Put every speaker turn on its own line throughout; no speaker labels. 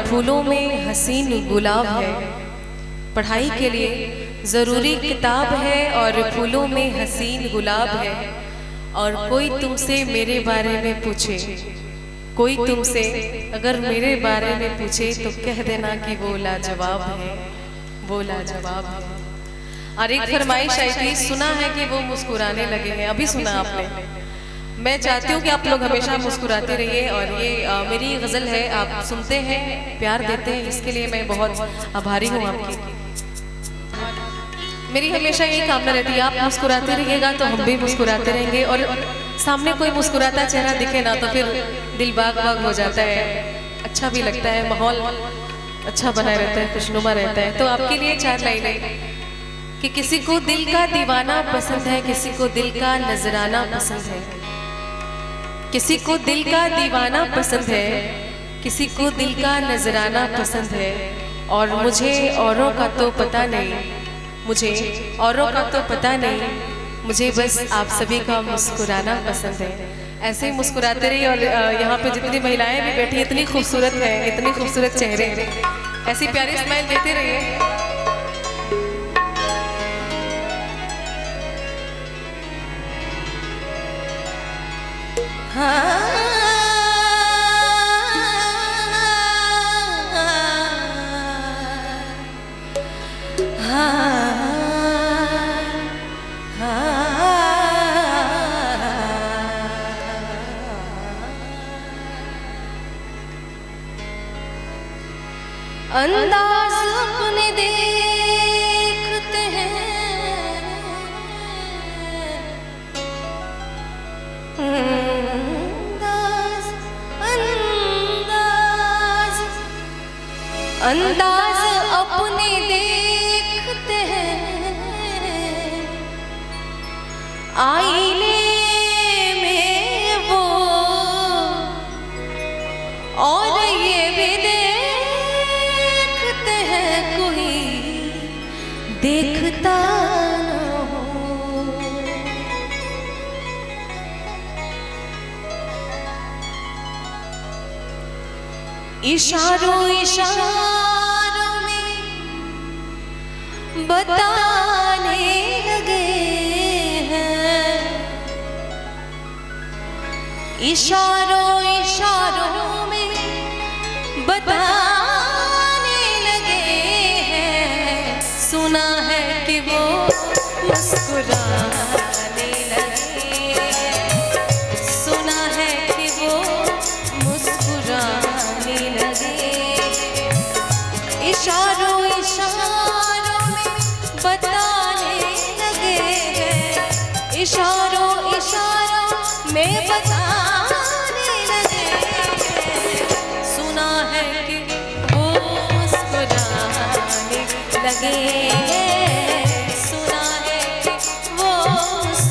फूलों में हसीन गुलाब है। पढ़ाई के लिए ज़रूरी किताब है और फूलों में हसीन गुलाब है। और कोई तुमसे मेरे बारे में पूछे, कोई तुमसे अगर मेरे बारे में पूछे तो कह देना कि वो लाजवाब है, वो लाजवाब है। और एक फरमाइश आई थी, सुना है कि वो मुस्कुराने लगे हैं, अभी सुना आपने। मैं चाहती हूँ कि आप लोग हमेशा मुस्कुराते रहिए और ये मेरी गज़ल है, आप सुनते हैं, प्यार देते हैं, इसके लिए मैं बहुत आभारी हूँ आपकी। मेरी हमेशा यही कामना रहती है, आप मुस्कुराते रहिएगा तो हम भी मुस्कुराते रहेंगे। और सामने कोई मुस्कुराता चेहरा दिखे ना तो फिर दिल बाग बाग हो जाता है, अच्छा भी लगता है, माहौल अच्छा बना रहता है, खुशनुमा रहता है। तो आपके लिए 4 लाइनें कि किसी को दिल का दीवाना पसंद है, किसी को दिल का नजराना पसंद है, किसी को दिल का दीवाना पसंद है, किसी को दिल का नजराना पसंद है। और मुझे औरों का तो पता नहीं, मुझे औरों का तो पता नहीं, मुझे बस आप सभी का मुस्कुराना पसंद है। ऐसे ही मुस्कुराते रहिए। और यहाँ पे जितनी महिलाएं भी बैठी, इतनी खूबसूरत हैं, इतनी खूबसूरत चेहरे, ऐसी प्यारी स्माइल देते रहिए। अंदाज अपने देखते हैं, अंदाज अपने देखते हैं, आईने में वो और ये भी देखते हैं कोई देखता न हो। इशारों इशारों में बताने लगे हैं, इशारों इशारों में बताने लगे हैं। सुना है कि वो मुस्कुराने लगे, सुना है कि वो मुस्कुराने लगे। इशारों इशारों में बताने लगे हैं, इशारों इशारों में बताने लगे हैं। सुना है कि वो मुस्कुराने लगे, सुना है कि वो मुस्कुराने लगे।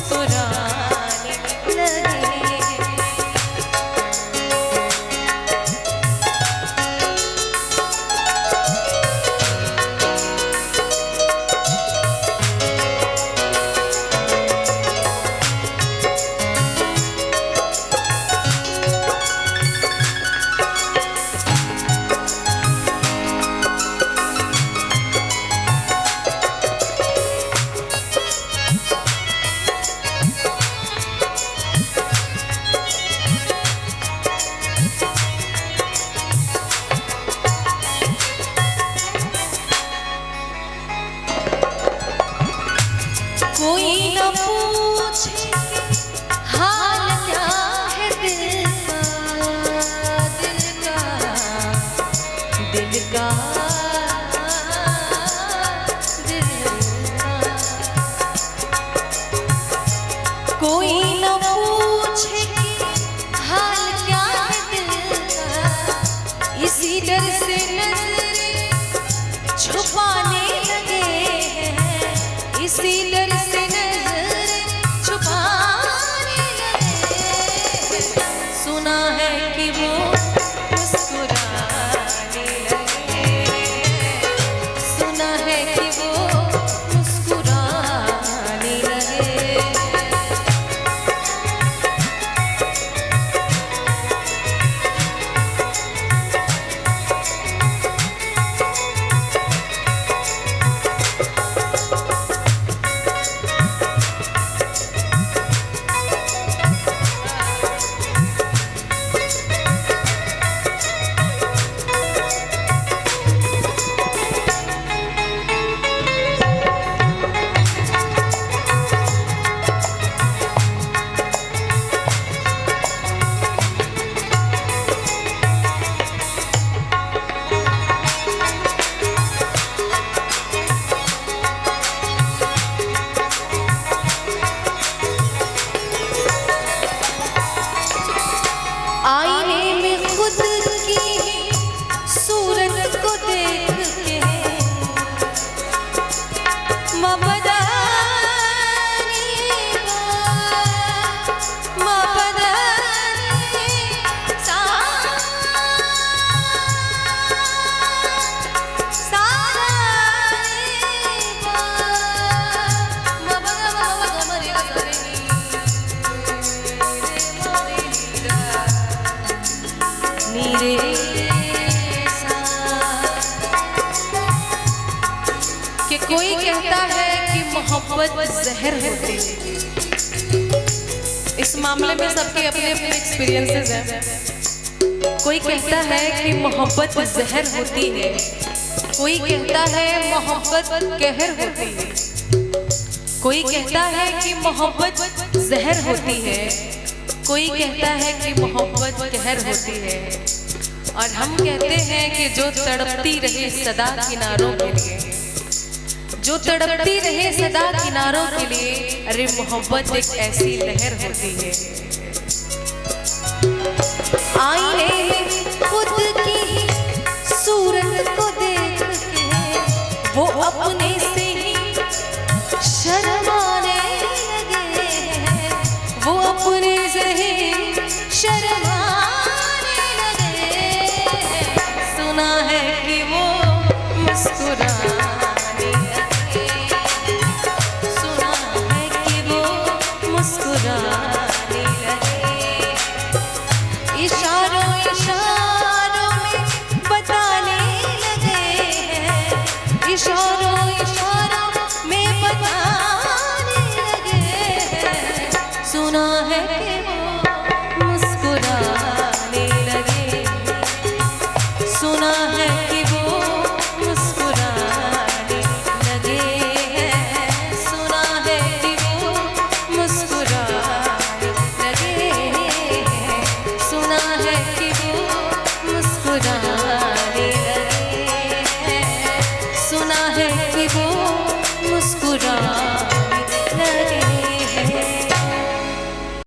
कोई न पूछे हाल क्या है दिल का, दिल का, दिल का, दिल का। कोई न पूछे हाल क्या है दिल का, इसी डर से नजरें छुपाने लगे हैं, इसी डर से नजरें छुपाने लगे। सुना है कि वो मुस्कुराने लगे, सुना है कि वो मुस्कुराने लगे। देख के मपदानी मपदानी सा कि कोई कहता है कि मोहब्बत जहर होती है। इस मामले में सबके अपने अपने एक्सपीरियंसेस हैं। कोई कहता है कि मोहब्बत जहर होती है, कोई कहता है मोहब्बत कहर होती है, कोई कहता है कि मोहब्बत जहर होती है, कोई कहता है कि मोहब्बत कहर होती है। और हम कहते हैं कि जो तड़पती रहे सदा किनारों के लिए, जो तड़पती रहे सदा किनारों के लिए, अरे मोहब्बत एक ऐसी लहर होती है। आईने खुद की सूरत को देख के वो अपने से ही शर्माने लगे हैं, वो अपने से ही शर्माने लगे हैं। सुना है कि वो मुस्कुराने लगे, सुना है कि वो मुस्कुराने लगे। इशारों इशारों में बताने लगे हैं, इशारों इशारों में बताने लगे हैं। सुना है कि वो मुस्कुराने लगे, सुना है कि